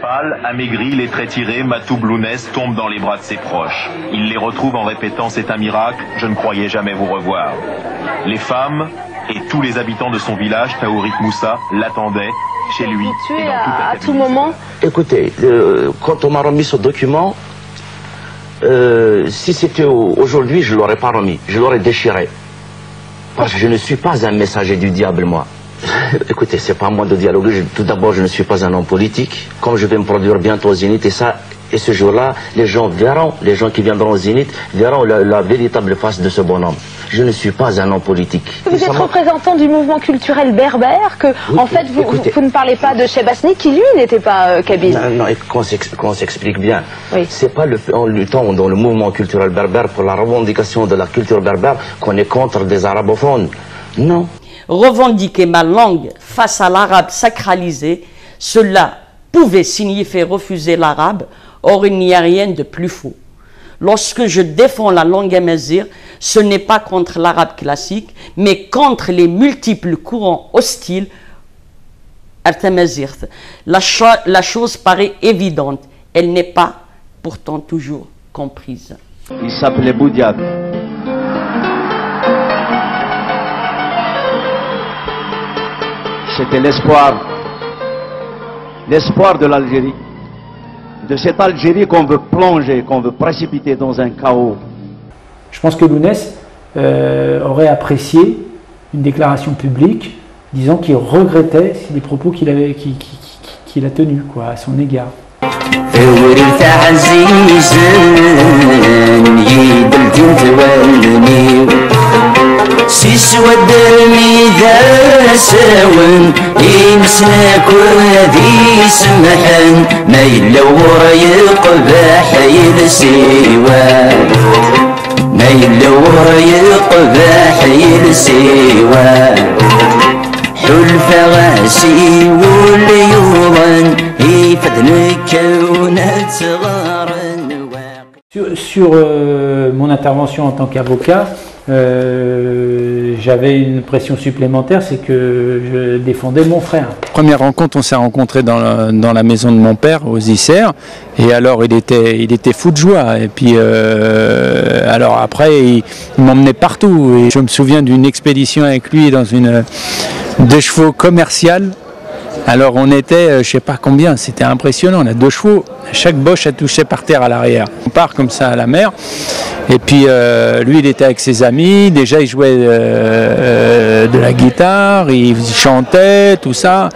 Pâle, amaigri, les traits tirés, Matoub Lounès tombe dans les bras de ses proches. Il les retrouve en répétant « C'est un miracle, je ne croyais jamais vous revoir ». Les femmes et tous les habitants de son village, Taourik Moussa, l'attendaient chez lui. Tué à tout moment. Écoutez, quand on m'a remis ce document, si c'était aujourd'hui, je ne l'aurais pas remis, je l'aurais déchiré. Parce que je ne suis pas un messager du diable, moi. Écoutez, c'est pas à moi de dialoguer. Tout d'abord, je ne suis pas un homme politique. Comme je vais me produire bientôt au Zénith, et ce jour-là, les gens verront, les gens qui viendront au Zénith, verront la véritable face de ce bonhomme. Je ne suis pas un homme politique. Vous êtes représentant du mouvement culturel berbère, que oui, en fait vous ne parlez pas de Chebasni, qui lui n'était pas kabyle. Non, qu'on s'explique bien. Oui. C'est pas en luttant dans le mouvement culturel berbère pour la revendication de la culture berbère qu'on est contre des arabophones. Non. Revendiquer ma langue face à l'arabe sacralisé, cela pouvait signifier refuser l'arabe, or il n'y a rien de plus faux. Lorsque je défends la langue amazigh, ce n'est pas contre l'arabe classique, mais contre les multiples courants hostiles à Amazigh. La chose paraît évidente, elle n'est pas pourtant toujours comprise. Il s'appelait Boudiab. C'était l'espoir de l'Algérie, de cette Algérie qu'on veut plonger, qu'on veut précipiter dans un chaos. Je pense que Lounès aurait apprécié une déclaration publique disant qu'il regrettait les propos qu'il a tenus à son égard. سيسوى الدرمي ذا ساون يمسناك وذي سمحن ما يلور يقبح يلسيوا ما يلور يقبح يلسيوا حلف غاسي واليوضن يفدنك ونتغارن. Sur mon intervention en tant qu'avocat, j'avais une pression supplémentaire, c'est que je défendais mon frère. Première rencontre, on s'est rencontrés dans la maison de mon père, aux Isères, et alors il était fou de joie, et puis alors après il m'emmenait partout, et je me souviens d'une expédition avec lui dans une 2 chevaux commerciale. Alors on était, je sais pas combien, c'était impressionnant, on a 2 chevaux, chaque boche a touché par terre à l'arrière. On part comme ça à la mer, et puis lui il était avec ses amis, déjà il jouait de la guitare, il chantait, tout ça.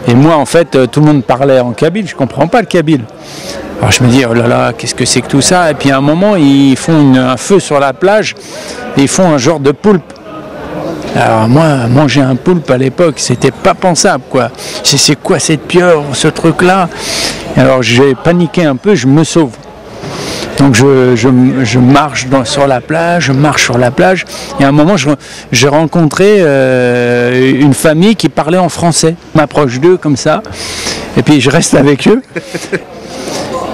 Et moi en fait, tout le monde parlait en kabyle, je comprends pas le kabyle. Alors je me dis, oh là là, qu'est-ce que c'est que tout ça? Et puis à un moment, ils font un feu sur la plage, et ils font un genre de poulpe. Alors moi, manger un poulpe à l'époque, c'était pas pensable quoi. C'est quoi cette pieuvre, ce truc-là? Alors j'ai paniqué un peu, je me sauve. Donc je marche sur la plage, et à un moment j'ai rencontré une famille qui parlait en français. Je m'approche d'eux comme ça, et puis je reste avec eux.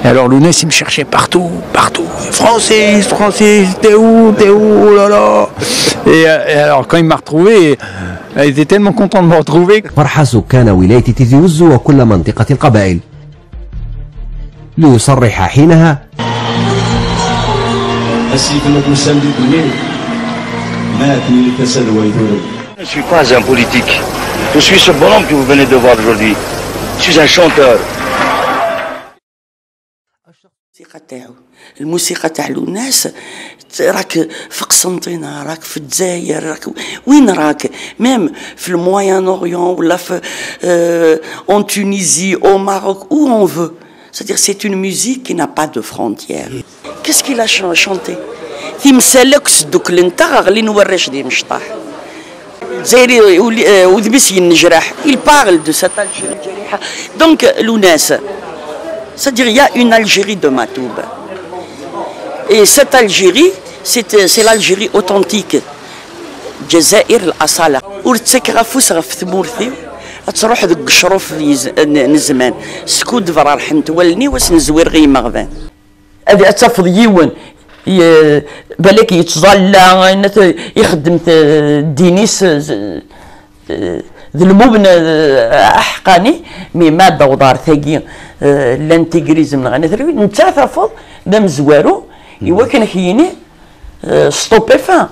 Et alors Lounès il me cherchait partout. Francis, t'es où, oh là là. Et alors quand il m'a retrouvé, il était tellement content de me retrouver. فرح سكان ولاية تيزي وزو وكل منطقة القبائل ليصرح حينها Je ne suis pas un politique. Je suis ce bonhomme que vous venez de voir aujourd'hui. Je suis un chanteur. الموسيقى تاع لوناس راك في قسنطينة، راك في الجزائر، راك وين راك، ميم في الموين اوريون ولا في en Tunisie, au Maroc, où on veut. C'est-à-dire c'est une musique qui n'a pas de frontières. Qu'est-ce qu'il a chanté? تيمسالك سدوك لنتا غلي نورش دي مشطاح زيري وذبس ينجرح. Il parle de cette Algérie جريحة. Donc Lounès, c'est-à-dire il y a une Algérie de Matoub. Et cette Algérie, c'est l'Algérie authentique. Jazair الأصالة. ورتك غفوس غف ثمورثي. تروح ذك الشروف نزمان. سكود فرار حنت ولني واس نزوير غي مغفان. هذه أتفض يون. بالك يتظلى يخدم دينيس ذا المبنى احقاني مي ماده ودار ثاقي الانتيغريزم غانا ثري نتا ثافض دا مزوارو ايوا كان حيني ستوبي فان